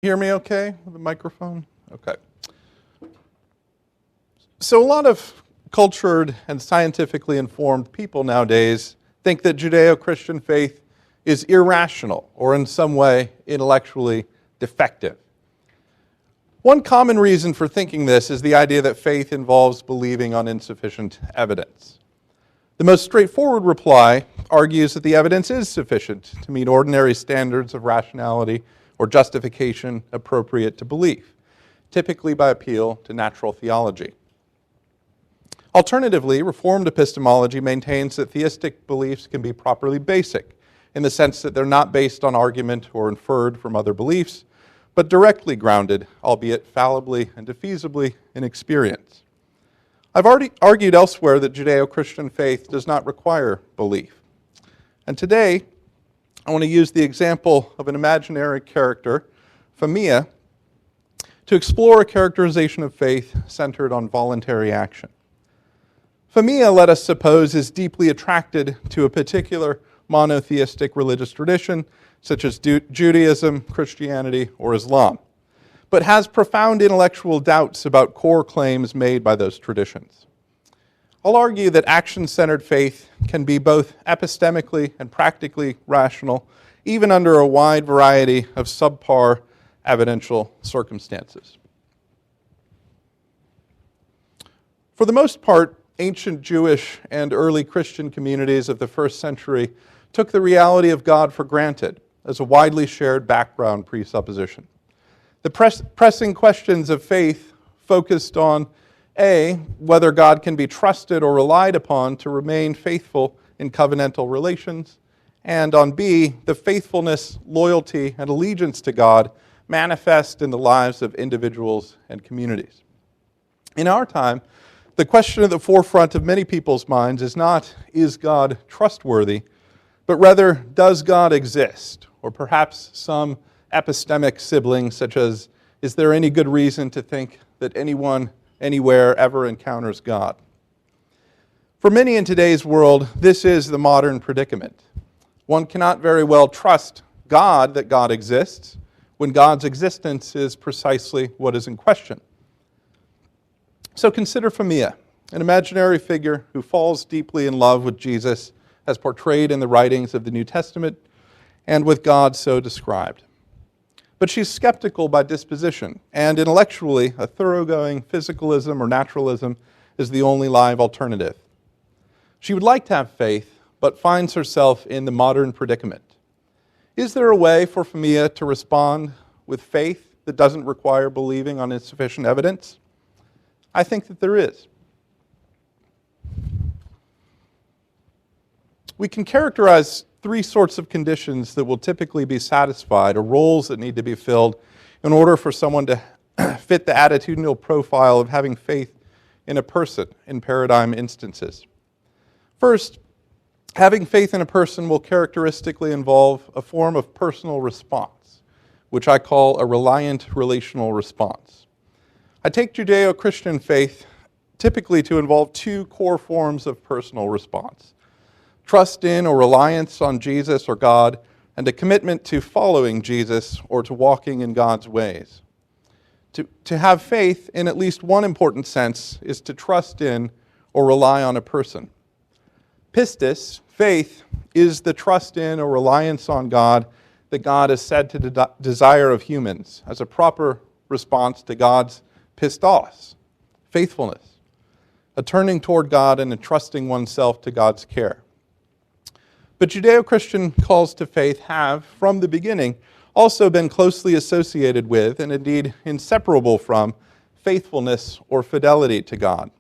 Hear me okay with the microphone? Okay. So a lot of cultured and scientifically informed people nowadays think that Judeo-Christian faith is irrational or in some way intellectually defective. One common reason for thinking this is the idea that faith involves believing on insufficient evidence. The most straightforward reply argues that the evidence is sufficient to meet ordinary standards of rationality or justification appropriate to belief, typically by appeal to natural theology. Alternatively, Reformed epistemology maintains that theistic beliefs can be properly basic, in the sense that they're not based on argument or inferred from other beliefs, but directly grounded, albeit fallibly and defeasibly, in experience. I've already argued elsewhere that Judeo-Christian faith does not require belief. And today, I want to use the example of an imaginary character, Famia, to explore a characterization of faith centered on voluntary action. Famia, let us suppose, is deeply attracted to a particular monotheistic religious tradition, such as Judaism, Christianity, or Islam, but has profound intellectual doubts about core claims made by those traditions. I'll argue that action-centered faith can be both epistemically and practically rational, even under a wide variety of subpar evidential circumstances. For the most part, ancient Jewish and early Christian communities of the first century took the reality of God for granted as a widely shared background presupposition. The pressing questions of faith focused on A, whether God can be trusted or relied upon to remain faithful in covenantal relations, and on B, the faithfulness, loyalty, and allegiance to God manifest in the lives of individuals and communities. In our time, the question at the forefront of many people's minds is not, is God trustworthy, but rather, does God exist? Or perhaps some epistemic sibling, such as, is there any good reason to think that anyone, anywhere, ever encounters God? For many in today's world, this is the modern predicament. One cannot very well trust God that God exists when God's existence is precisely what is in question. So consider Famia, an imaginary figure who falls deeply in love with Jesus as portrayed in the writings of the New Testament and with God so described. But she's skeptical by disposition, and intellectually, a thoroughgoing physicalism or naturalism is the only live alternative. She would like to have faith, but finds herself in the modern predicament. Is there a way for Famia to respond with faith that doesn't require believing on insufficient evidence? I think that there is. We can characterize three sorts of conditions that will typically be satisfied, or roles that need to be filled in order for someone to fit the attitudinal profile of having faith in a person in paradigm instances. First, having faith in a person will characteristically involve a form of personal response, which I call a reliant relational response. I take Judeo-Christian faith typically to involve two core forms of personal response: trust in or reliance on Jesus or God, and a commitment to following Jesus or to walking in God's ways. To have faith in at least one important sense is to trust in or rely on a person. Pistis, faith, is the trust in or reliance on God that God is said to desire of humans as a proper response to God's pistos, faithfulness, a turning toward God and entrusting oneself to God's care. But Judeo-Christian calls to faith have, from the beginning, also been closely associated with, and indeed inseparable from, faithfulness or fidelity to God.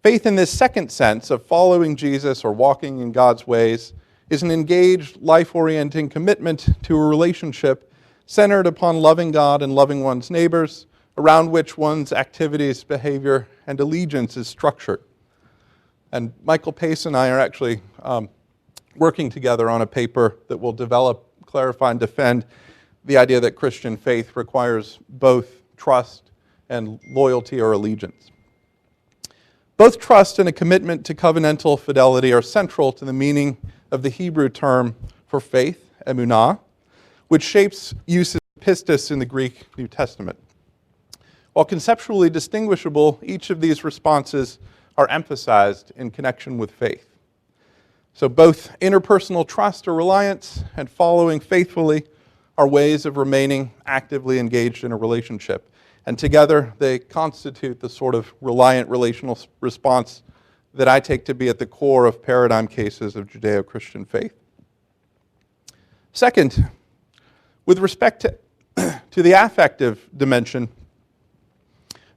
Faith in this second sense of following Jesus or walking in God's ways is an engaged, life-orienting commitment to a relationship centered upon loving God and loving one's neighbors, around which one's activities, behavior, and allegiance is structured. And Michael Pace and I are actually working together on a paper that will develop, clarify, and defend the idea that Christian faith requires both trust and loyalty or allegiance. Both trust and a commitment to covenantal fidelity are central to the meaning of the Hebrew term for faith, emunah, which shapes uses of pistis in the Greek New Testament. While conceptually distinguishable, each of these responses are emphasized in connection with faith. So both interpersonal trust or reliance and following faithfully are ways of remaining actively engaged in a relationship. And together they constitute the sort of reliant relational response that I take to be at the core of paradigm cases of Judeo-Christian faith. Second, with respect to the affective dimension,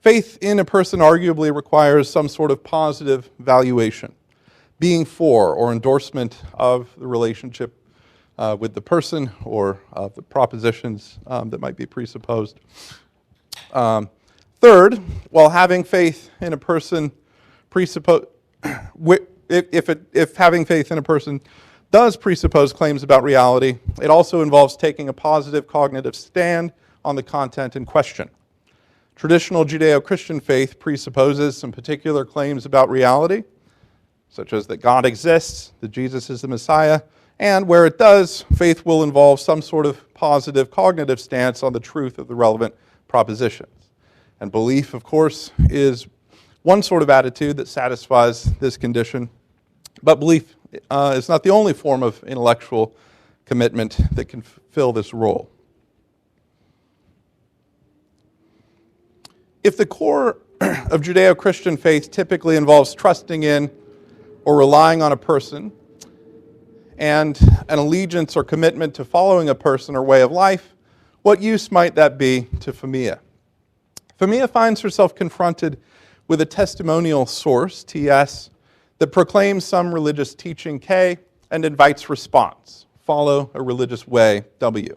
faith in a person arguably requires some sort of positive valuation, being for or endorsement of the relationship with the person or of the propositions that might be presupposed. Third, while having faith in a person if having faith in a person does presuppose claims about reality, it also involves taking a positive cognitive stand on the content in question. Traditional Judeo-Christian faith presupposes some particular claims about reality, such as that God exists, that Jesus is the Messiah, and where it does, faith will involve some sort of positive cognitive stance on the truth of the relevant propositions. And belief, of course, is one sort of attitude that satisfies this condition, but belief is not the only form of intellectual commitment that can fill this role. If the core of Judeo-Christian faith typically involves trusting in or relying on a person, and an allegiance or commitment to following a person or way of life, what use might that be to Phemia? Phemia finds herself confronted with a testimonial source, TS, that proclaims some religious teaching, K, and invites response, follow a religious way, W.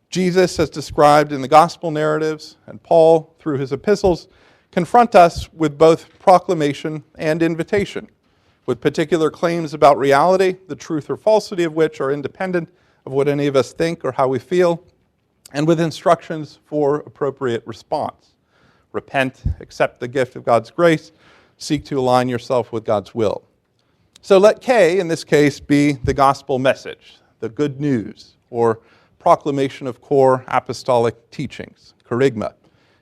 Jesus, as described in the gospel narratives, and Paul, through his epistles, confront us with both proclamation and invitation, with particular claims about reality, the truth or falsity of which are independent of what any of us think or how we feel, and with instructions for appropriate response. Repent, accept the gift of God's grace, seek to align yourself with God's will. So let K, in this case, be the gospel message, the good news, or proclamation of core apostolic teachings, kerygma,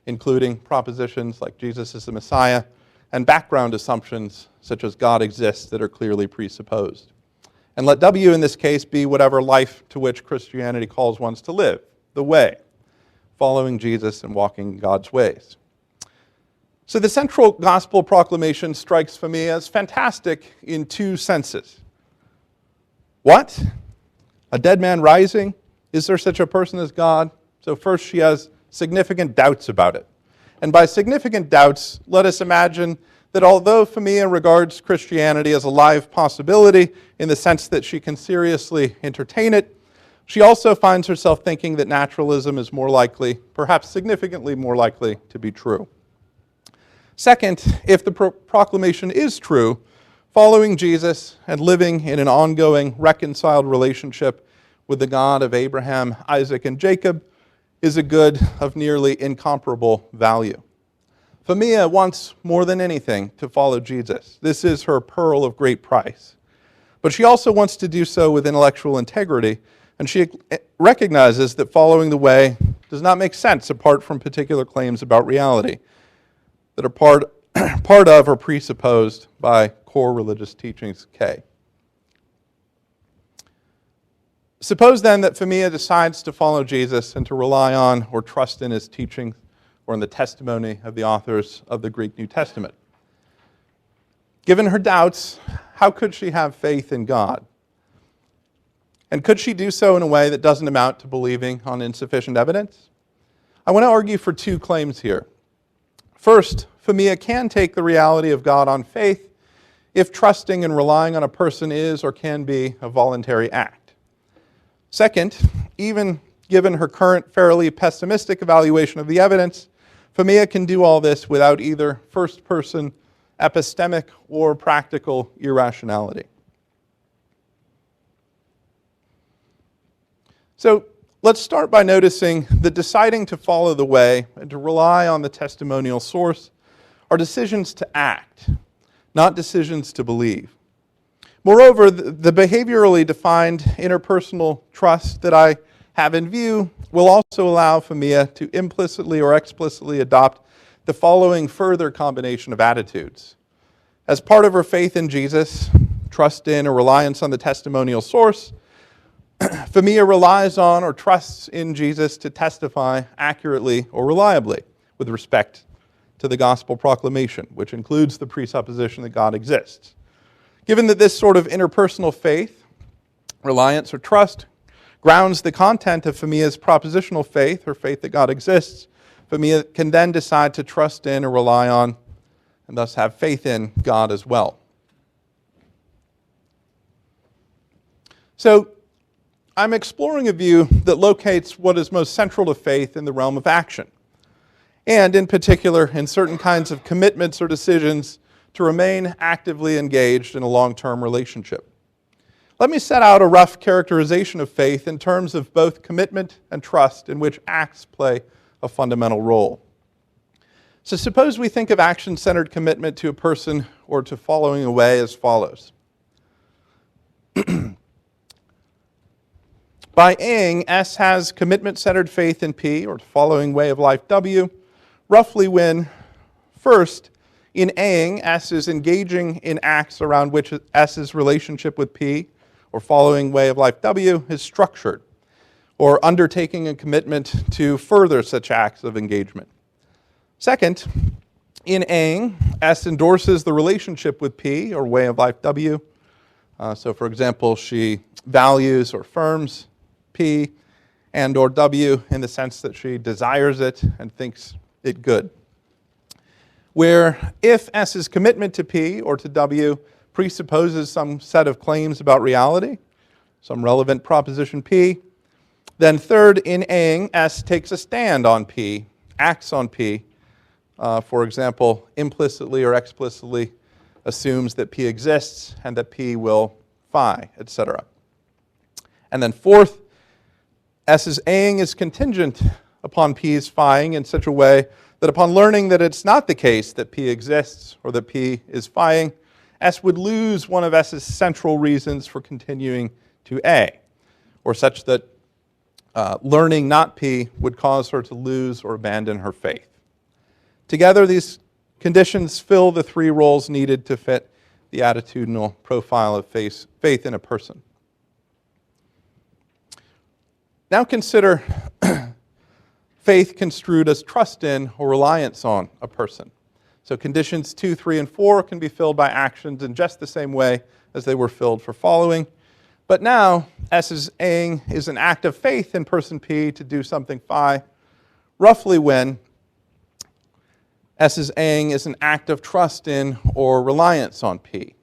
including propositions like Jesus is the Messiah, and background assumptions such as God exists that are clearly presupposed. And let W in this case be whatever life to which Christianity calls one to live, the way, following Jesus and walking God's ways. So the central gospel proclamation strikes Phemia as fantastic in two senses. What? A dead man rising? Is there such a person as God? So first she has significant doubts about it. And by significant doubts, let us imagine that although Phemia regards Christianity as a live possibility in the sense that she can seriously entertain it, she also finds herself thinking that naturalism is more likely, perhaps significantly more likely, to be true. Second, if the proclamation is true, following Jesus and living in an ongoing reconciled relationship with the God of Abraham, Isaac, and Jacob is a good of nearly incomparable value. Phemia wants more than anything to follow Jesus. This is her pearl of great price. But she also wants to do so with intellectual integrity, and she recognizes that following the way does not make sense apart from particular claims about reality that are part of or presupposed by core religious teachings, K. Suppose then that Phemia decides to follow Jesus and to rely on or trust in his teachings or in the testimony of the authors of the Greek New Testament. Given her doubts, how could she have faith in God? And could she do so in a way that doesn't amount to believing on insufficient evidence? I want to argue for two claims here. First, Phemia can take the reality of God on faith if trusting and relying on a person is or can be a voluntary act. Second, even given her current fairly pessimistic evaluation of the evidence, Phemia can do all this without either first-person epistemic or practical irrationality. So let's start by noticing that deciding to follow the way and to rely on the testimonial source are decisions to act, not decisions to believe. Moreover, the behaviorally defined interpersonal trust that I have in view will also allow Phemia to implicitly or explicitly adopt the following further combination of attitudes. As part of her faith in Jesus, trust in or reliance on the testimonial source, Phemia relies on or trusts in Jesus to testify accurately or reliably with respect to the gospel proclamation, which includes the presupposition that God exists. Given that this sort of interpersonal faith, reliance, or trust grounds the content of Phemia's propositional faith, or faith that God exists, Phemia can then decide to trust in or rely on, and thus have faith in God as well. So, I'm exploring a view that locates what is most central to faith in the realm of action, and in particular in certain kinds of commitments or decisions to remain actively engaged in a long-term relationship. Let me set out a rough characterization of faith in terms of both commitment and trust, in which acts play a fundamental role. So suppose we think of action-centered commitment to a person or to following a way as follows. By Ing, S has commitment-centered faith in P, or following way of life W, roughly when, first, in Ing, S is engaging in acts around which S's relationship with P, or following way of life W, is structured, or undertaking a commitment to further such acts of engagement. Second, in Ing, S endorses the relationship with P, or way of life W. So for example, she values or affirms P and or W in the sense that she desires it and thinks it good. Where if S's commitment to P or to W presupposes some set of claims about reality, some relevant proposition P, then third, in Ing, S takes a stand on P, acts on P, for example, implicitly or explicitly assumes that P exists and that P will phi, etc. And then fourth, S's Ing is contingent upon P's phiing in such a way that upon learning that it's not the case that P exists or that P is phiing, S would lose one of S's central reasons for continuing to A, or such that learning not P would cause her to lose or abandon her faith. Together, these conditions fill the three roles needed to fit the attitudinal profile of faith in a person. Now consider faith construed as trust in or reliance on a person. So conditions 2, 3, and 4 can be filled by actions in just the same way as they were filled for following. But now, S's Ing is an act of faith in person P to do something phi, roughly when S's Ing is an act of trust in or reliance on P.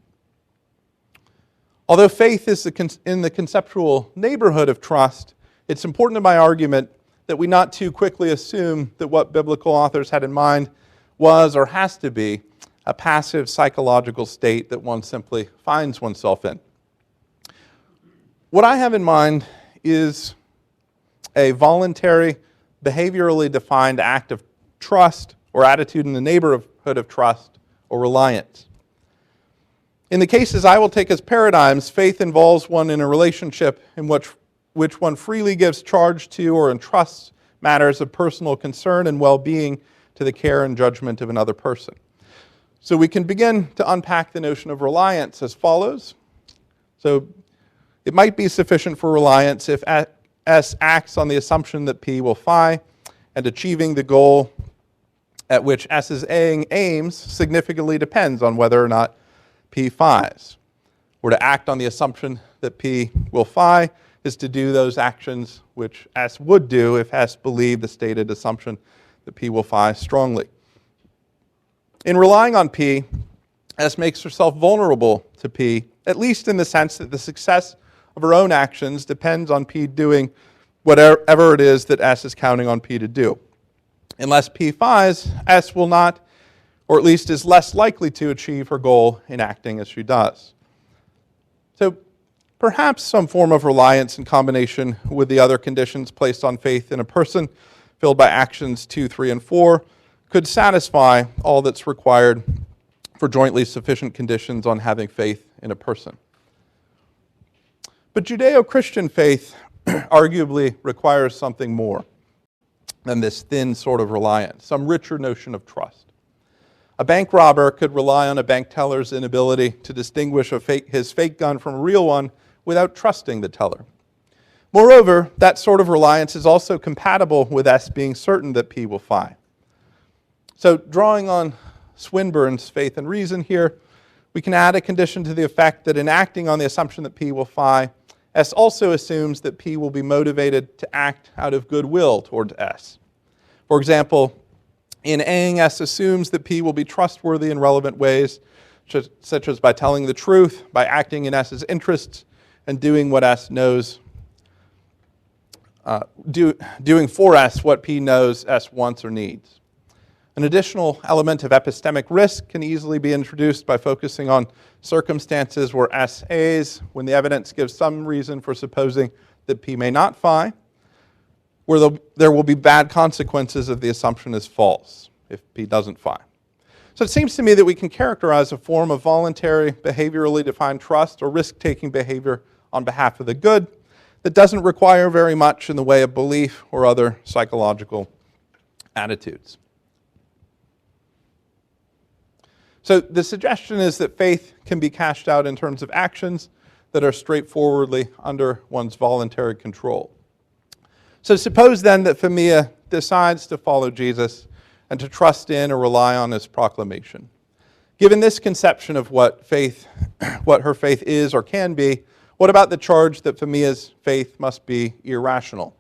Although faith is in the conceptual neighborhood of trust, it's important in my argument that we not too quickly assume that what biblical authors had in mind was or has to be a passive psychological state that one simply finds oneself in. What I have in mind is a voluntary, behaviorally defined act of trust or attitude in the neighborhood of trust or reliance. In the cases I will take as paradigms, faith involves one in a relationship in which one freely gives charge to or entrusts matters of personal concern and well-being to the care and judgment of another person. So we can begin to unpack the notion of reliance as follows. So it might be sufficient for reliance if S acts on the assumption that P will phi, and achieving the goal at which S's Ing aims significantly depends on whether or not P phis. Or to act on the assumption that P will phi is to do those actions which S would do if S believed the stated assumption that P will phi strongly. In relying on P, S makes herself vulnerable to P, at least in the sense that the success of her own actions depends on P doing whatever it is that S is counting on P to do. Unless P phis, S will not, or at least is less likely to achieve her goal in acting as she does. So perhaps some form of reliance in combination with the other conditions placed on faith in a person, filled by actions 2, 3, and 4, could satisfy all that's required for jointly sufficient conditions on having faith in a person. But Judeo-Christian faith arguably requires something more than this thin sort of reliance, some richer notion of trust. A bank robber could rely on a bank teller's inability to distinguish his fake gun from a real one without trusting the teller. Moreover, that sort of reliance is also compatible with S being certain that P will phi. So drawing on Swinburne's faith and reason here, we can add a condition to the effect that in acting on the assumption that P will phi, S also assumes that P will be motivated to act out of goodwill towards S. For example, in Aing, S assumes that P will be trustworthy in relevant ways, such as by telling the truth, by acting in S's interests, and doing what S knows, doing for S what P knows S wants or needs. An additional element of epistemic risk can easily be introduced by focusing on circumstances where S A's, when the evidence gives some reason for supposing that P may not phi, where there will be bad consequences if the assumption is false, if P doesn't phi. So it seems to me that we can characterize a form of voluntary, behaviorally defined trust or risk-taking behavior on behalf of the good that doesn't require very much in the way of belief or other psychological attitudes. So the suggestion is that faith can be cashed out in terms of actions that are straightforwardly under one's voluntary control. So suppose then that Phemia decides to follow Jesus and to trust in or rely on his proclamation. Given this conception of what her faith is or can be, what about the charge that Phemia's faith must be irrational?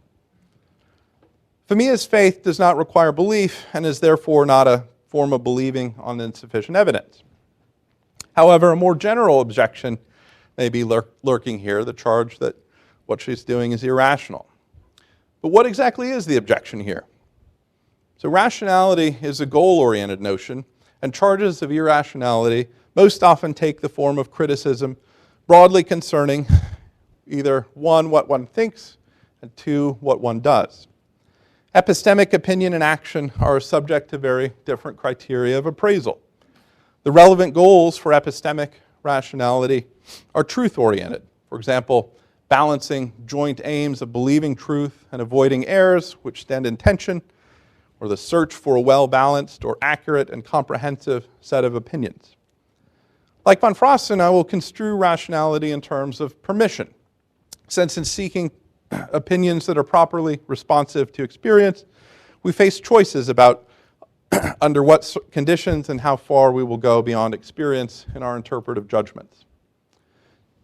Phemia's faith does not require belief and is therefore not a form of believing on insufficient evidence. However, a more general objection may be lurking here, the charge that what she's doing is irrational. But what exactly is the objection here? So rationality is a goal-oriented notion, and charges of irrationality most often take the form of criticism broadly concerning either one, what one thinks, and two, what one does. Epistemic opinion and action are subject to very different criteria of appraisal. The relevant goals for epistemic rationality are truth-oriented. For example, balancing joint aims of believing truth and avoiding errors which stand in tension, or the search for a well-balanced or accurate and comprehensive set of opinions. Like von Frosten, I will construe rationality in terms of permission, since in seeking opinions that are properly responsive to experience, we face choices about under what conditions and how far we will go beyond experience in our interpretive judgments.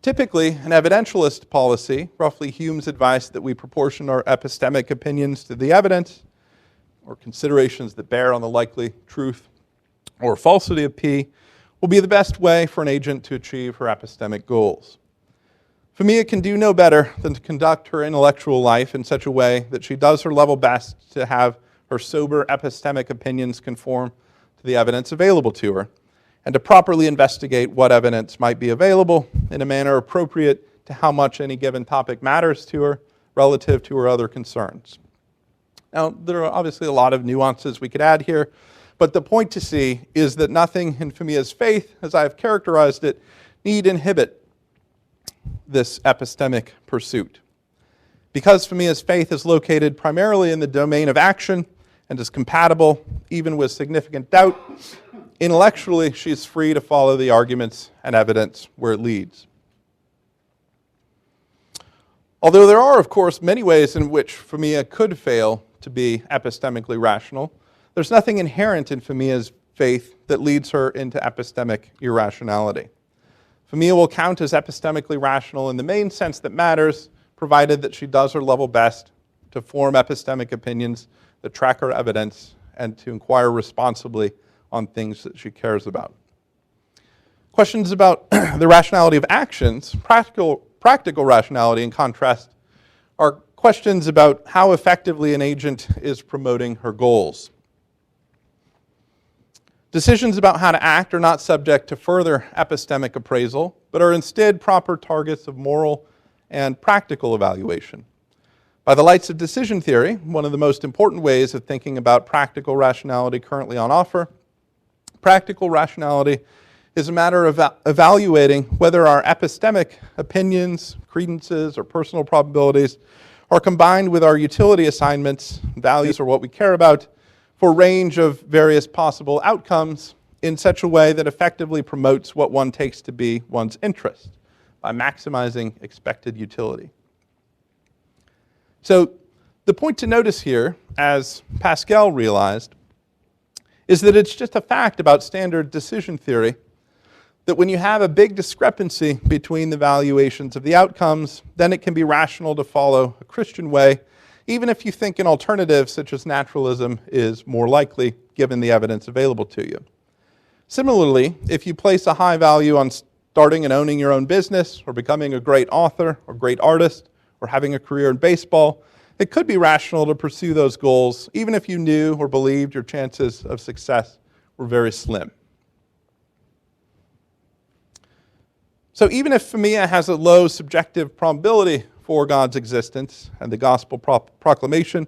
Typically, an evidentialist policy, roughly Hume's advice that we proportion our epistemic opinions to the evidence, or considerations that bear on the likely truth or falsity of P, will be the best way for an agent to achieve her epistemic goals. Phemia can do no better than to conduct her intellectual life in such a way that she does her level best to have her sober epistemic opinions conform to the evidence available to her, and to properly investigate what evidence might be available in a manner appropriate to how much any given topic matters to her relative to her other concerns. Now, there are obviously a lot of nuances we could add here, but the point to see is that nothing in Phemia's faith, as I have characterized it, need inhibit this epistemic pursuit. Because Phemia's faith is located primarily in the domain of action and is compatible even with significant doubt, intellectually she is free to follow the arguments and evidence where it leads. Although there are, of course, many ways in which Phemia could fail to be epistemically rational, there's nothing inherent in Phemia's faith that leads her into epistemic irrationality. Phemia will count as epistemically rational in the main sense that matters, provided that she does her level best to form epistemic opinions that track her evidence and to inquire responsibly on things that she cares about. Questions about the rationality of actions, practical rationality in contrast, are questions about how effectively an agent is promoting her goals. Decisions about how to act are not subject to further epistemic appraisal, but are instead proper targets of moral and practical evaluation. By the lights of decision theory, one of the most important ways of thinking about practical rationality currently on offer, practical rationality is a matter of evaluating whether our epistemic opinions, credences, or personal probabilities are combined with our utility assignments, values, or what we care about, for a range of various possible outcomes in such a way that effectively promotes what one takes to be one's interest by maximizing expected utility. So the point to notice here, as Pascal realized, is that it's just a fact about standard decision theory that when you have a big discrepancy between the valuations of the outcomes, then it can be rational to follow a Christian way, even if you think an alternative such as naturalism is more likely given the evidence available to you. Similarly, if you place a high value on starting and owning your own business, or becoming a great author, or great artist, or having a career in baseball, it could be rational to pursue those goals, even if you knew or believed your chances of success were very slim. So even if Femia has a low subjective probability for God's existence and the gospel proclamation,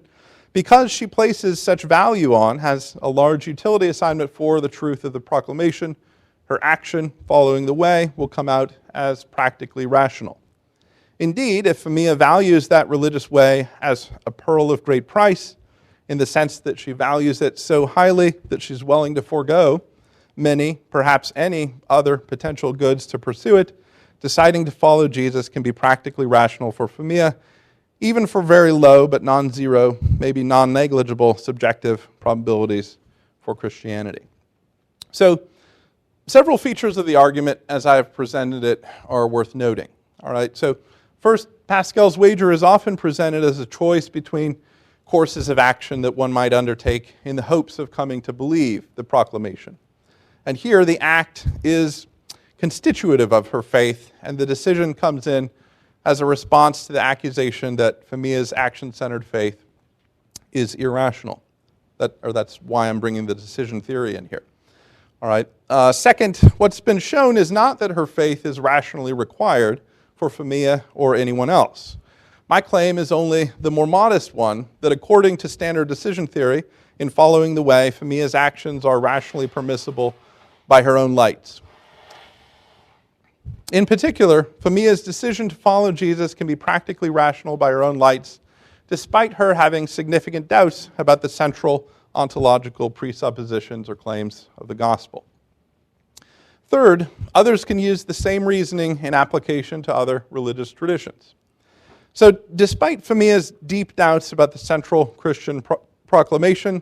because she places such value on, has a large utility assignment for the truth of the proclamation, her action following the way will come out as practically rational. Indeed, if Femia values that religious way as a pearl of great price, in the sense that she values it so highly that she's willing to forego many, perhaps any, other potential goods to pursue it, deciding to follow Jesus can be practically rational for Femia, even for very low but non-zero, maybe non-negligible subjective probabilities for Christianity. So, several features of the argument as I have presented it are worth noting. All right, so first, Pascal's wager is often presented as a choice between courses of action that one might undertake in the hopes of coming to believe the proclamation. And here the act is constitutive of her faith, and the decision comes in as a response to the accusation that Femia's action-centered faith is irrational. That's why I'm bringing the decision theory in here. All right. Second, what's been shown is not that her faith is rationally required for Femia or anyone else. My claim is only the more modest one, that according to standard decision theory, in following the way, Femia's actions are rationally permissible by her own lights. In particular, Femia's decision to follow Jesus can be practically rational by her own lights, despite her having significant doubts about the central ontological presuppositions or claims of the gospel. Third, others can use the same reasoning in application to other religious traditions. So despite Femia's deep doubts about the central Christian proclamation,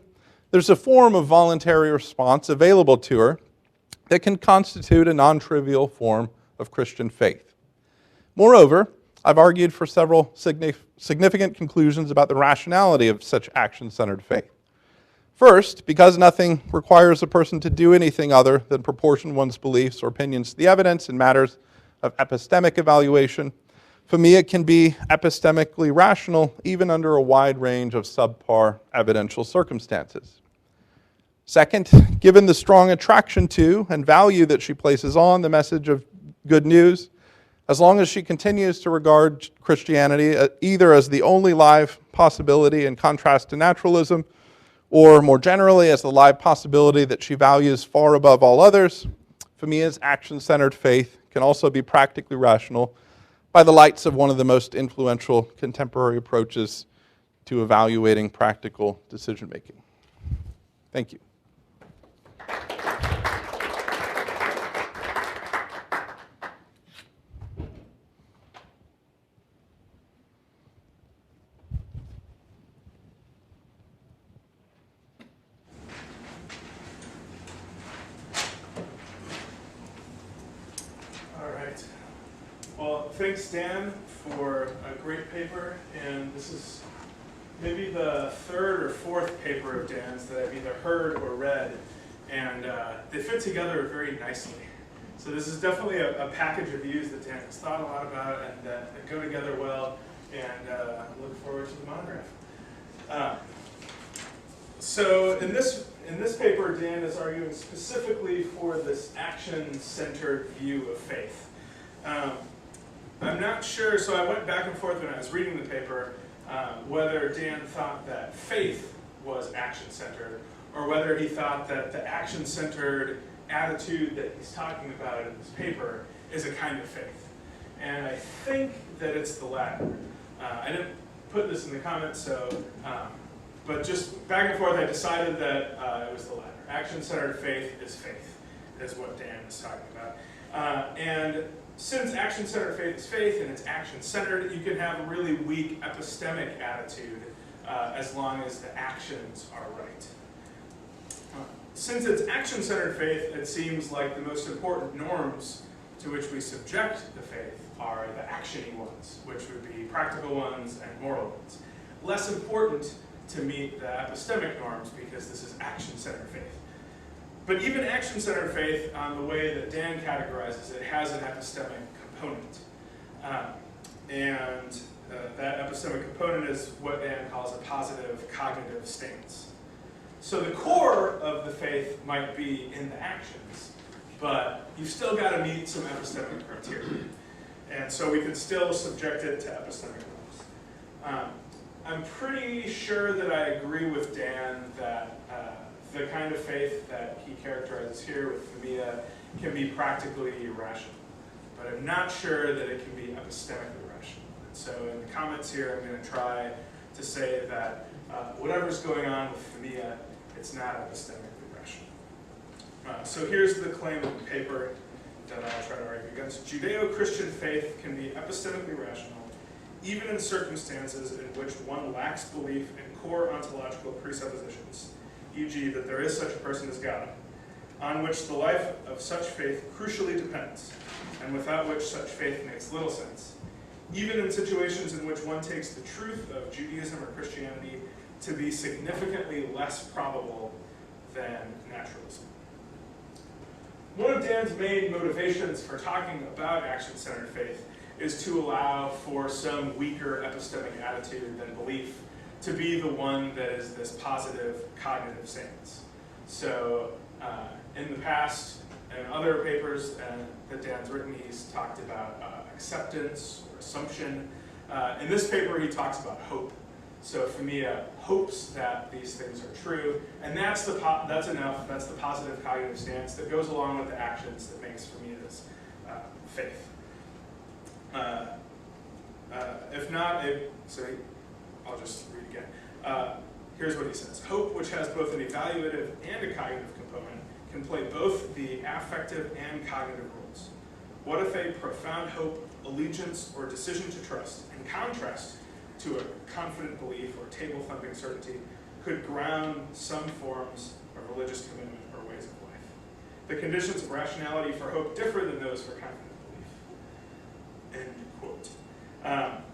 there's a form of voluntary response available to her that can constitute a non-trivial form of Christian faith. Moreover, I've argued for several significant conclusions about the rationality of such action-centered faith. First, because nothing requires a person to do anything other than proportion one's beliefs or opinions to the evidence in matters of epistemic evaluation, Femia can be epistemically rational even under a wide range of subpar evidential circumstances. Second, given the strong attraction to and value that she places on the message of good news, as long as she continues to regard Christianity either as the only live possibility in contrast to naturalism, or more generally as the live possibility that she values far above all others, Femia's action-centered faith can also be practically rational by the lights of one of the most influential contemporary approaches to evaluating practical decision-making. Thank you. Well, thanks, Dan, for a great paper, and this is maybe the third or fourth paper of Dan's that I've either heard or read, and they fit together very nicely. So this is definitely a package of views that Dan has thought a lot about and that go together well, and look forward to the monograph. So in this paper, Dan is arguing specifically for this action-centered view of faith. I'm not sure, so I went back and forth when I was reading the paper, whether Dan thought that faith was action-centered, or whether he thought that the action-centered attitude that he's talking about in this paper is a kind of faith. And I think that it's the latter. I put this in the comments, so, but just back and forth, I decided that it was the latter. Action-centered faith is what Dan is talking about. And since action-centered faith is faith and it's action-centered, you can have a really weak epistemic attitude as long as the actions are right. Since it's action-centered faith, it seems like the most important norms to which we subject the faith are the action-y ones, which would be practical ones and moral ones. Less important to meet the epistemic norms because this is action-centered faith. But even action-centered faith, the way that Dan categorizes it, has an epistemic component. That epistemic component is what Dan calls a positive cognitive stance. So the core of the faith might be in the actions, but you've still got to meet some epistemic criteria. And so we could still subject it to epistemic norms. I'm pretty sure that I agree with Dan that the kind of faith that he characterizes here with Themia can be practically irrational. But I'm not sure that it can be epistemically rational. And so in the comments here, I'm going to try to say that whatever's going on with Themia, it's not epistemically rational. So here's the claim of the paper that I'll try to argue against. Judeo-Christian faith can be epistemically rational, even in circumstances in which one lacks belief in core ontological presuppositions, e.g. that there is such a person as God, on which the life of such faith crucially depends, and without which such faith makes little sense, even in situations in which one takes the truth of Judaism or Christianity to be significantly less probable than naturalism. One of Dan's main motivations for talking about action-centered faith is to allow for some weaker epistemic attitude than belief to be the one that is this positive cognitive stance. So in the past, in other papers that Dan's written, he's talked about acceptance or assumption. In this paper, he talks about hope. So Themia hopes that these things are true, and that's enough. That's the positive cognitive stance that goes along with the actions that makes Themia's faith. If not, I'll just read again. Here's what he says. Hope, which has both an evaluative and a cognitive component, can play both the affective and cognitive roles. What if a profound hope, allegiance, or decision to trust, in contrast to a confident belief or table-thumping certainty, could ground some forms of religious commitment or ways of life? The conditions of rationality for hope differ than those for confident belief. End quote.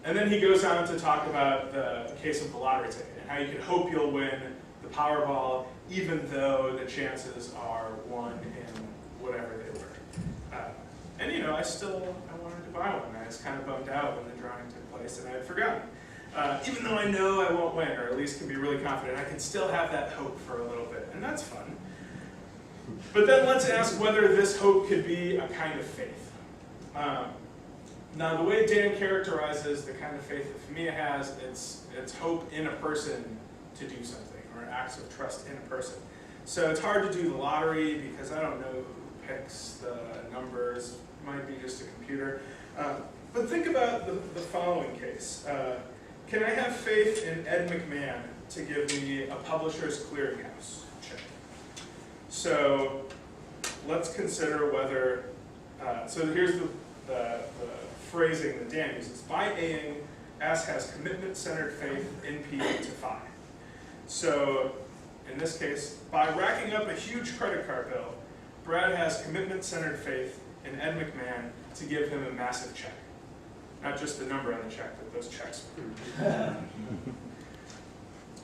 And then he goes on to talk about the case of the lottery ticket and how you can hope you'll win the Powerball even though the chances are 1 in whatever they were. And I wanted to buy one. I was kind of bummed out when the drawing took place and I had forgotten. Even though I know I won't win, or at least can be really confident, I can still have that hope for a little bit, and that's fun. But then let's ask whether this hope could be a kind of faith. Now, the way Dan characterizes the kind of faith that Themia has, it's hope in a person to do something, or acts of trust in a person. So it's hard to do the lottery because I don't know who picks the numbers. It might be just a computer. But think about the following case. Can I have faith in Ed McMahon to give me a publisher's clearinghouse check? So let's consider whether, so here's the phrasing that Dan uses. By Aing, S has commitment-centered faith in P to phi. So in this case, by racking up a huge credit card bill, Brad has commitment-centered faith in Ed McMahon to give him a massive check. Not just the number on the check, but those checks.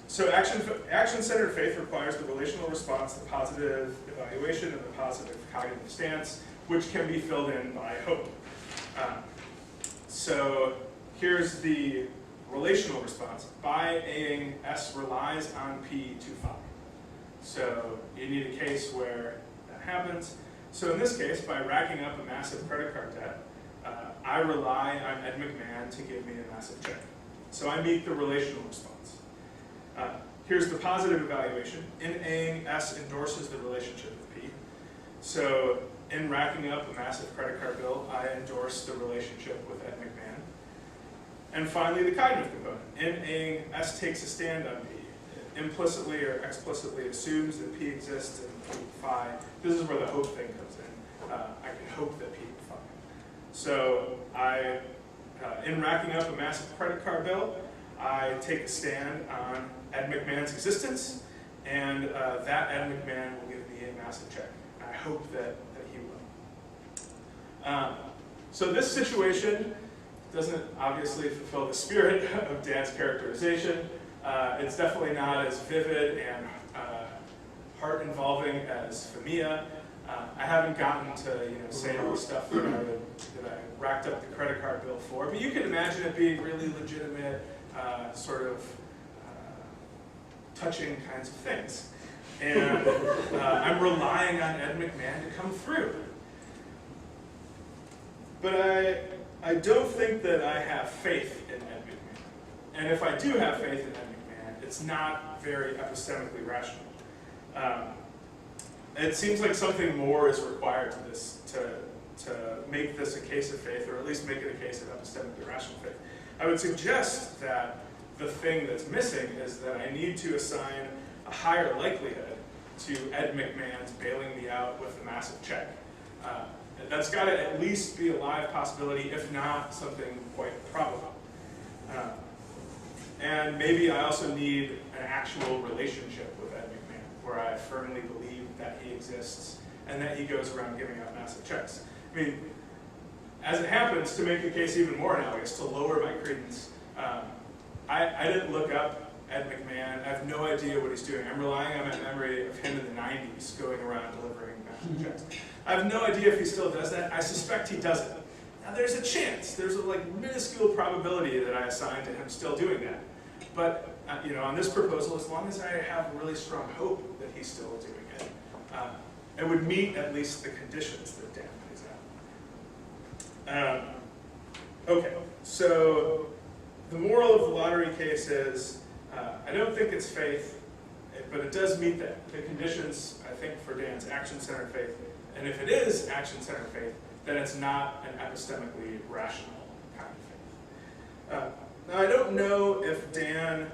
So action-centered faith requires the relational response, the positive evaluation, and the positive cognitive stance, which can be filled in by hope. So here's the relational response. By Aing, S relies on P to phi. So you need a case where that happens. So in this case, by racking up a massive credit card debt, I rely on Ed McMahon to give me a massive check. So I meet the relational response. Here's the positive evaluation. In Aing, S endorses the relationship with P. So in racking up a massive credit card bill, I endorse the relationship with Ed McMahon. And finally, the cognitive component. In A, S takes a stand on P. It implicitly or explicitly assumes that P exists and P phi. This is where the hope thing comes in. I can hope that P phi. So in racking up a massive credit card bill, I take a stand on Ed McMahon's existence, and that Ed McMahon will give me a massive check. I hope that he will. So this situation doesn't obviously fulfill the spirit of Dan's characterization. It's definitely not as vivid and heart-involving as Famia. I haven't gotten to say all the stuff that I racked up the credit card bill for, but you can imagine it being really legitimate, sort of touching kinds of things. And I'm relying on Ed McMahon to come through. But I don't think that I have faith in Ed McMahon. And if I do have faith in Ed McMahon, it's not very epistemically rational. It seems like something more is required to this to make this a case of faith, or at least make it a case of epistemically rational faith. I would suggest that the thing that's missing is that I need to assign a higher likelihood to Ed McMahon's bailing me out with a massive check. That's got to at least be a live possibility, if not something quite probable. And maybe I also need an actual relationship with Ed McMahon, where I firmly believe that he exists and that he goes around giving out massive checks. I mean, as it happens, to make the case even more analogous, to lower my credence, I didn't look up Ed McMahon. I have no idea what he's doing. I'm relying on my memory of him in the 90s going around delivering massive checks. I have no idea if he still does that. I suspect he doesn't. Now there's a chance, there's a minuscule probability that I assign to him still doing that. But on this proposal, as long as I have really strong hope that he's still doing it, it would meet at least the conditions that Dan lays out. Okay, so the moral of the lottery case is, I don't think it's faith, but it does meet the conditions, I think, for Dan's action-centered faith. And if it is action-centered faith, then it's not an epistemically rational kind of faith. Now, I don't know if Dan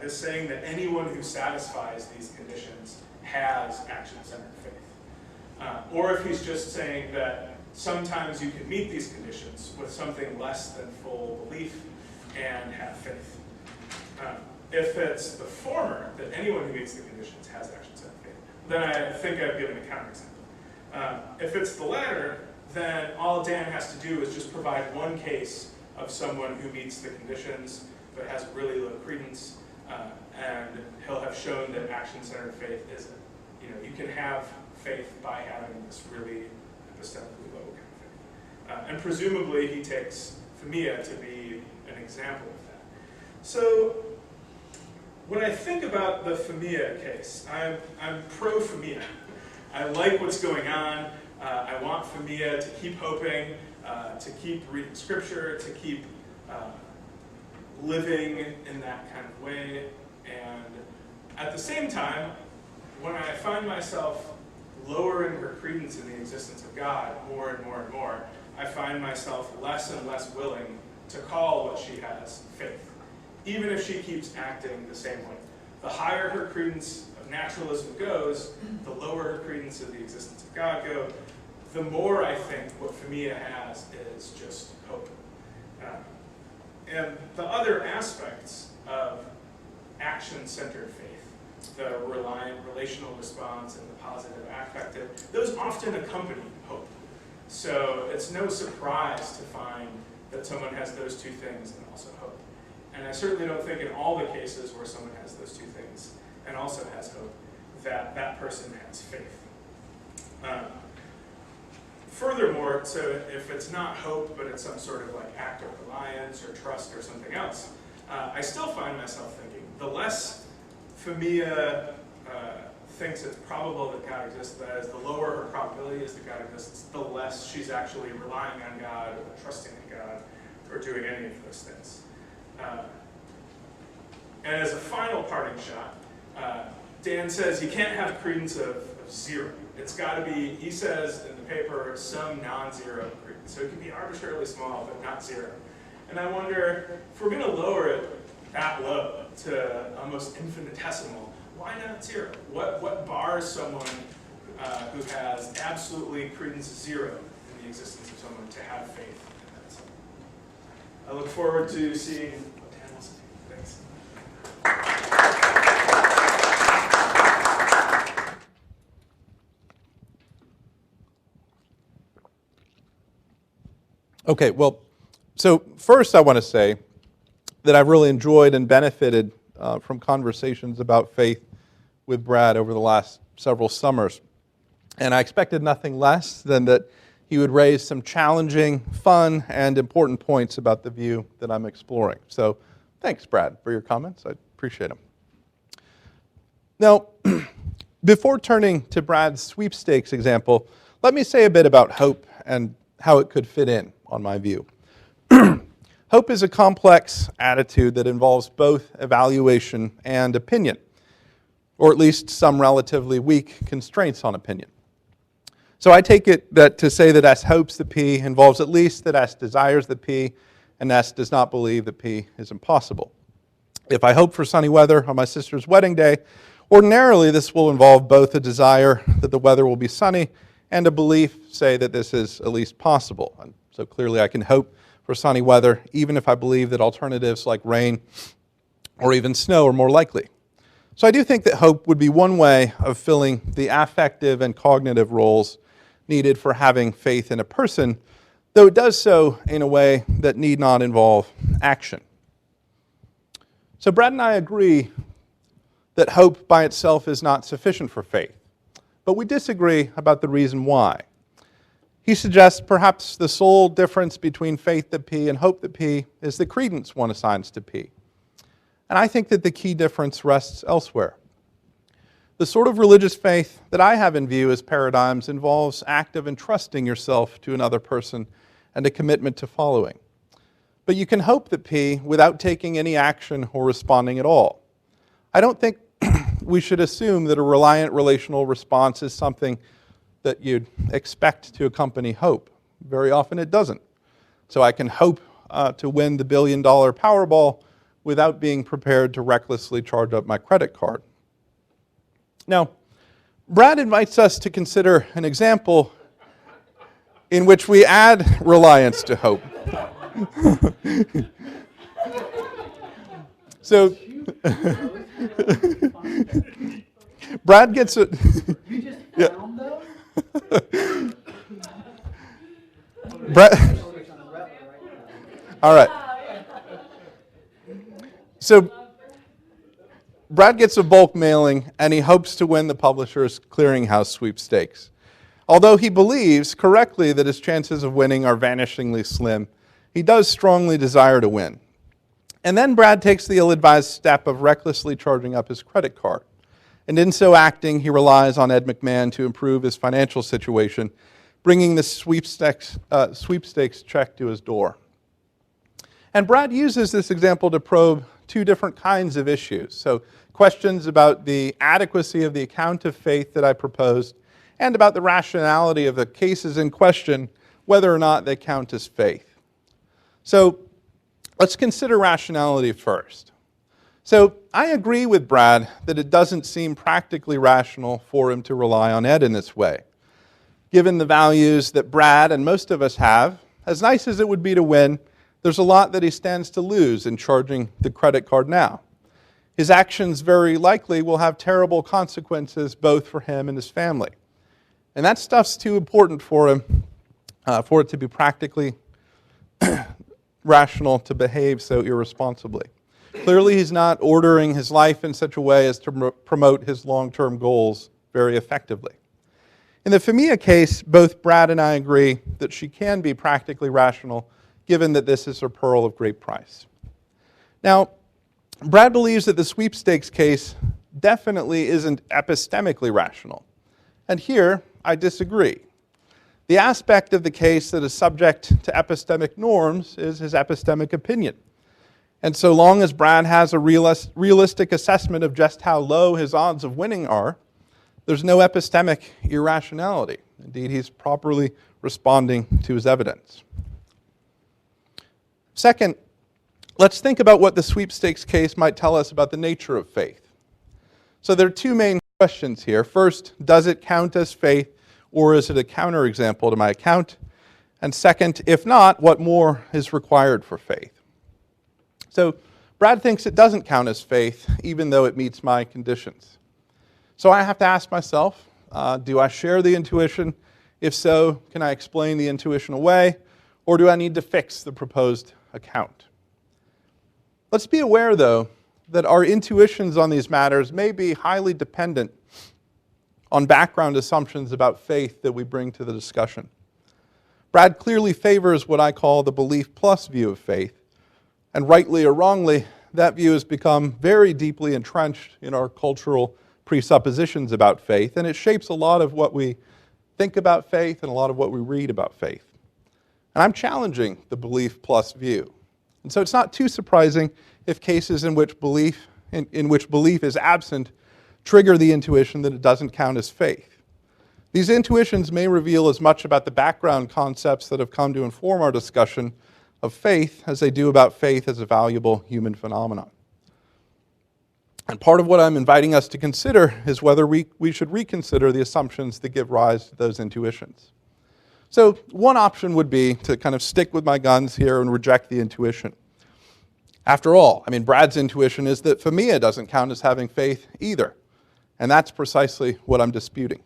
is saying that anyone who satisfies these conditions has action-centered faith. Or if he's just saying that sometimes you can meet these conditions with something less than full belief and have faith. If it's the former, that anyone who meets the conditions has action-centered faith, then I think I've given a counterexample. If it's the latter, then all Dan has to do is just provide one case of someone who meets the conditions but has really low credence, and he'll have shown that action-centered faith isn't. You can have faith by having this really epistemically low kind of faith. And presumably he takes Famia to be an example of that. So when I think about the Famia case, I'm pro-Famia. I like what's going on. I want Famia to keep hoping, to keep reading scripture, to keep living in that kind of way. And at the same time, when I find myself lowering her credence in the existence of God more and more and more, I find myself less and less willing to call what she has faith, even if she keeps acting the same way. The higher her credence of naturalism goes, the lower her credence of the existence of God go, the more I think what Famia has is just hope. And the other aspects of action-centered faith, the reliant relational response and the positive affective, those often accompany hope. So it's no surprise to find that someone has those two things and also hope. And I certainly don't think in all the cases where someone has those two things and also has hope, that that person has faith. Furthermore, so if it's not hope, but it's some sort of act of reliance or trust or something else, I still find myself thinking, the less Famia thinks it's probable that God exists, that is, the lower her probability is that God exists, the less she's actually relying on God or trusting in God or doing any of those things. And as a final parting shot, Dan says you can't have credence of 0. It's got to be, he says in the paper, some non-zero credence. So it can be arbitrarily small, but not 0. And I wonder, if we're going to lower it that low to almost infinitesimal, why not 0? What bars someone who has absolutely credence 0 in the existence of someone to have faith in that someone? I look forward to seeing what Dan will say. Thanks. Okay, well, so first I want to say that I've really enjoyed and benefited from conversations about faith with Brad over the last several summers. And I expected nothing less than that he would raise some challenging, fun, and important points about the view that I'm exploring. So thanks, Brad, for your comments. I appreciate them. Now, before turning to Brad's sweepstakes example, let me say a bit about hope and how it could fit in on my view. Hope is a complex attitude that involves both evaluation and opinion, or at least some relatively weak constraints on opinion. So I take it that to say that S hopes the P involves at least that S desires the P, and S does not believe the P is impossible. If I hope for sunny weather on my sister's wedding day, ordinarily this will involve both a desire that the weather will be sunny and a belief, say, that this is at least possible. And so clearly I can hope for sunny weather, even if I believe that alternatives like rain or even snow are more likely. So I do think that hope would be one way of filling the affective and cognitive roles needed for having faith in a person, though it does so in a way that need not involve action. So Brad and I agree that hope by itself is not sufficient for faith, but we disagree about the reason why. He suggests perhaps the sole difference between faith that P and hope that P is the credence one assigns to P. And I think that the key difference rests elsewhere. The sort of religious faith that I have in view as paradigms involves active entrusting yourself to another person and a commitment to following. But you can hope that P without taking any action or responding at all. I don't think we should assume that a reliant relational response is something that you'd expect to accompany hope. Very often it doesn't. So I can hope to win the $1 billion Powerball without being prepared to recklessly charge up my credit card. Now, Brad invites us to consider an example in which we add reliance to hope. So, Brad gets it. You just found those? Brad. All right. So, Brad gets a bulk mailing, and he hopes to win the Publishers Clearinghouse sweepstakes. Although he believes correctly that his chances of winning are vanishingly slim, he does strongly desire to win. And then Brad takes the ill-advised step of recklessly charging up his credit card. And in so acting, he relies on Ed McMahon to improve his financial situation, bringing the sweepstakes check to his door. And Brad uses this example to probe two different kinds of issues. So questions about the adequacy of the account of faith that I proposed, and about the rationality of the cases in question, whether or not they count as faith. So let's consider rationality first. So I agree with Brad that it doesn't seem practically rational for him to rely on Ed in this way. Given the values that Brad and most of us have, as nice as it would be to win, there's a lot that he stands to lose in charging the credit card now. His actions very likely will have terrible consequences both for him and his family. And that stuff's too important for him, for it to be practically rational to behave so irresponsibly. Clearly, he's not ordering his life in such a way as to promote his long-term goals very effectively. In the Femia case, both Brad and I agree that she can be practically rational, given that this is her pearl of great price. Now, Brad believes that the sweepstakes case definitely isn't epistemically rational. And here, I disagree. The aspect of the case that is subject to epistemic norms is his epistemic opinion. And so long as Brad has a realistic assessment of just how low his odds of winning are, there's no epistemic irrationality. Indeed, he's properly responding to his evidence. Second, let's think about what the sweepstakes case might tell us about the nature of faith. So there are two main questions here. First, does it count as faith, or is it a counterexample to my account? And second, if not, what more is required for faith? So Brad thinks it doesn't count as faith, even though it meets my conditions. So I have to ask myself, do I share the intuition? If so, can I explain the intuition away, or do I need to fix the proposed account? Let's be aware, though, that our intuitions on these matters may be highly dependent on background assumptions about faith that we bring to the discussion. Brad clearly favors what I call the belief plus view of faith, and rightly or wrongly, that view has become very deeply entrenched in our cultural presuppositions about faith, and it shapes a lot of what we think about faith and a lot of what we read about faith. And I'm challenging the belief plus view. And so it's not too surprising if cases in which belief is absent trigger the intuition that it doesn't count as faith. These intuitions may reveal as much about the background concepts that have come to inform our discussion of faith as they do about faith as a valuable human phenomenon. And part of what I'm inviting us to consider is whether we should reconsider the assumptions that give rise to those intuitions. So one option would be to kind of stick with my guns here and reject the intuition. After all, Brad's intuition is that Famia doesn't count as having faith either. And that's precisely what I'm disputing.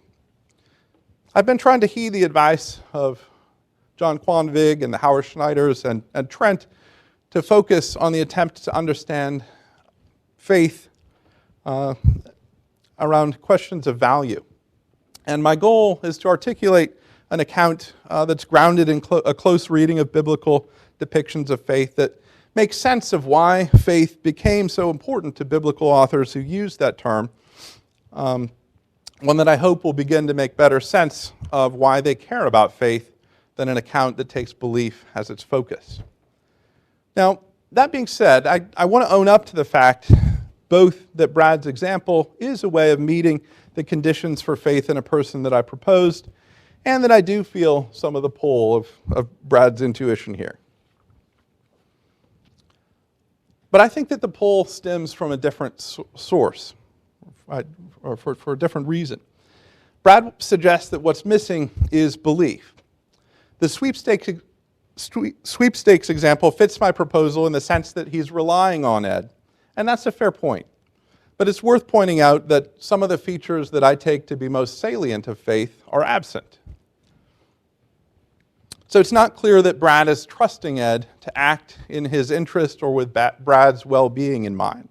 I've been trying to heed the advice of John Quanvig and the Howard Schneiders and Trent to focus on the attempt to understand faith around questions of value. And my goal is to articulate an account that's grounded in a close reading of biblical depictions of faith that makes sense of why faith became so important to biblical authors who used that term, one that I hope will begin to make better sense of why they care about faith than an account that takes belief as its focus. Now, that being said, I want to own up to the fact both that Brad's example is a way of meeting the conditions for faith in a person that I proposed, and that I do feel some of the pull of Brad's intuition here. But I think that the pull stems from a different source, or for a different reason. Brad suggests that what's missing is belief. The sweepstakes example fits my proposal in the sense that he's relying on Ed, and that's a fair point. But it's worth pointing out that some of the features that I take to be most salient of faith are absent. So it's not clear that Brad is trusting Ed to act in his interest or with Brad's well-being in mind.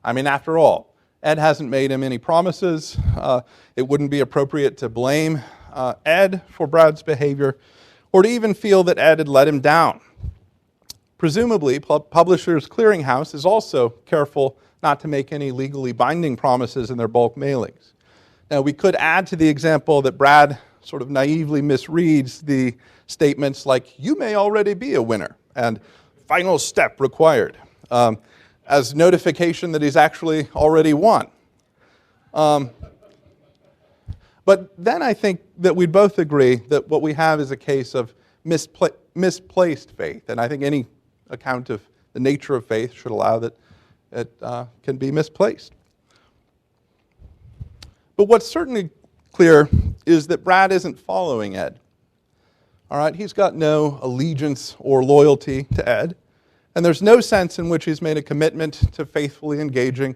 After all, Ed hasn't made him any promises. It wouldn't be appropriate to blame Ed for Brad's behavior or to even feel that Ed had let him down. Presumably, Publishers Clearinghouse is also careful not to make any legally binding promises in their bulk mailings. Now, we could add to the example that Brad sort of naively misreads the statements like, "You may already be a winner," and "final step required," as notification that he's actually already won. But then I think that we'd both agree that what we have is a case of misplaced faith, and I think any account of the nature of faith should allow that it can be misplaced. But what's certainly clear is that Brad isn't following Ed. All right, he's got no allegiance or loyalty to Ed, and there's no sense in which he's made a commitment to faithfully engaging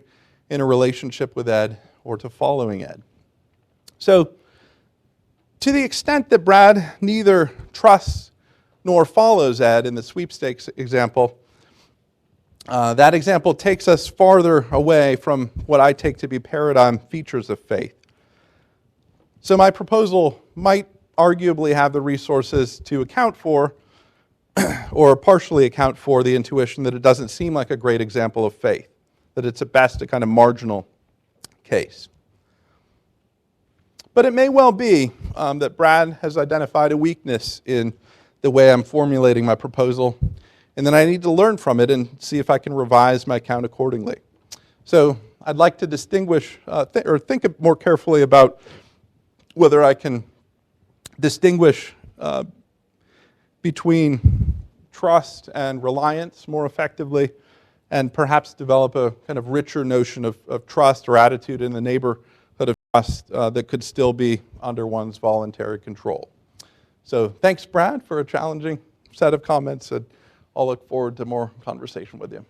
in a relationship with Ed or to following Ed. So, to the extent that Brad neither trusts nor follows Ed in the sweepstakes example, that example takes us farther away from what I take to be paradigm features of faith. So my proposal might arguably have the resources to account for, or partially account for, the intuition that it doesn't seem like a great example of faith, that it's at best a kind of marginal case. But it may well be that Brad has identified a weakness in the way I'm formulating my proposal, and then I need to learn from it and see if I can revise my account accordingly. So I'd like to distinguish, or think more carefully about whether I can distinguish between trust and reliance more effectively, and perhaps develop a kind of richer notion of trust or attitude in the neighborhood of trust that could still be under one's voluntary control. So thanks, Brad, for a challenging set of comments, and I'll look forward to more conversation with you.